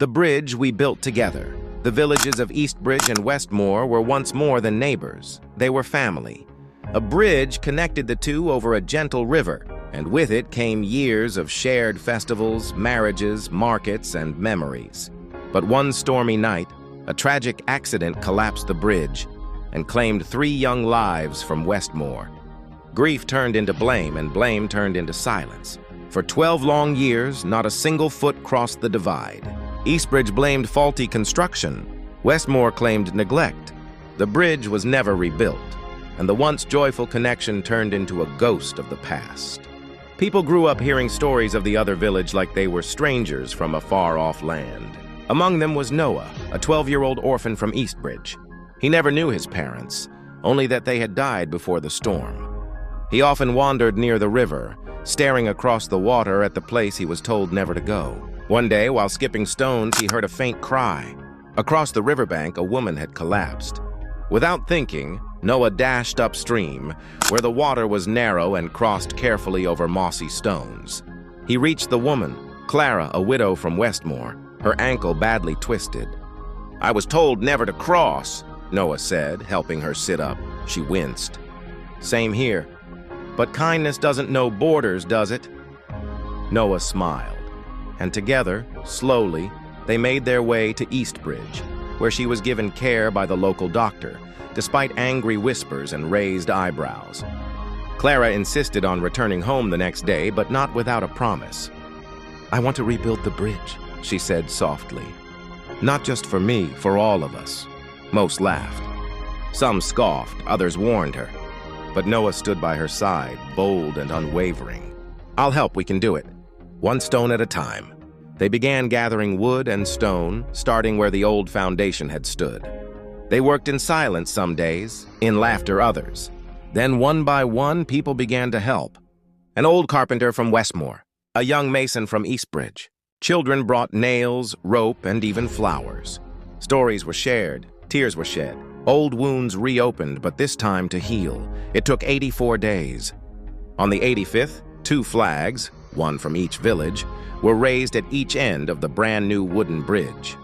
The bridge we built together. The villages of Eastbridge and Westmore were once more than neighbors. They were family. A bridge connected the two over a gentle river, and with it came years of shared festivals, marriages, markets, and memories. But one stormy night, a tragic accident collapsed the bridge and claimed 3 young lives from Westmore. Grief turned into blame, and blame turned into silence. For 12 long years, not a single foot crossed the divide. Eastbridge blamed faulty construction. Westmore claimed neglect. The bridge was never rebuilt, and the once joyful connection turned into a ghost of the past. People grew up hearing stories of the other village like they were strangers from a far-off land. Among them was Noah, a 12-year-old orphan from Eastbridge. He never knew his parents, only that they had died before the storm. He often wandered near the river, staring across the water at the place he was told never to go. One day, while skipping stones, he heard a faint cry. Across the riverbank, a woman had collapsed. Without thinking, Noah dashed upstream, where the water was narrow and crossed carefully over mossy stones. He reached the woman, Clara, a widow from Westmore, her ankle badly twisted. "I was told never to cross," Noah said, helping her sit up. She winced. "Same here. But kindness doesn't know borders, does it?" Noah smiled, and together, slowly, they made their way to Eastbridge, where she was given care by the local doctor, despite angry whispers and raised eyebrows. Clara insisted on returning home the next day, but not without a promise. "I want to rebuild the bridge," she said softly. "Not just for me, for all of us." Most laughed. Some scoffed, others warned her. But Noah stood by her side, bold and unwavering. "I'll help, we can do it. One stone at a time." They began gathering wood and stone, starting where the old foundation had stood. They worked in silence some days, in laughter others. Then one by one, people began to help. An old carpenter from Westmore, a young mason from Eastbridge. Children brought nails, rope, and even flowers. Stories were shared, tears were shed. Old wounds reopened, but this time to heal. It took 84 days. On the 85th, 2 flags, one from each village, were raised at each end of the brand new wooden bridge.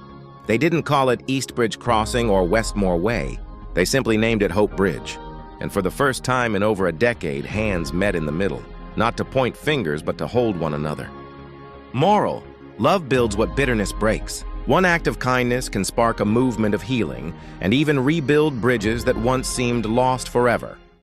They didn't call it Eastbridge Crossing or Westmore Way. They simply named it Hope Bridge. And for the first time in over a decade, hands met in the middle, not to point fingers, but to hold one another. Moral: love builds what bitterness breaks. One act of kindness can spark a movement of healing and even rebuild bridges that once seemed lost forever.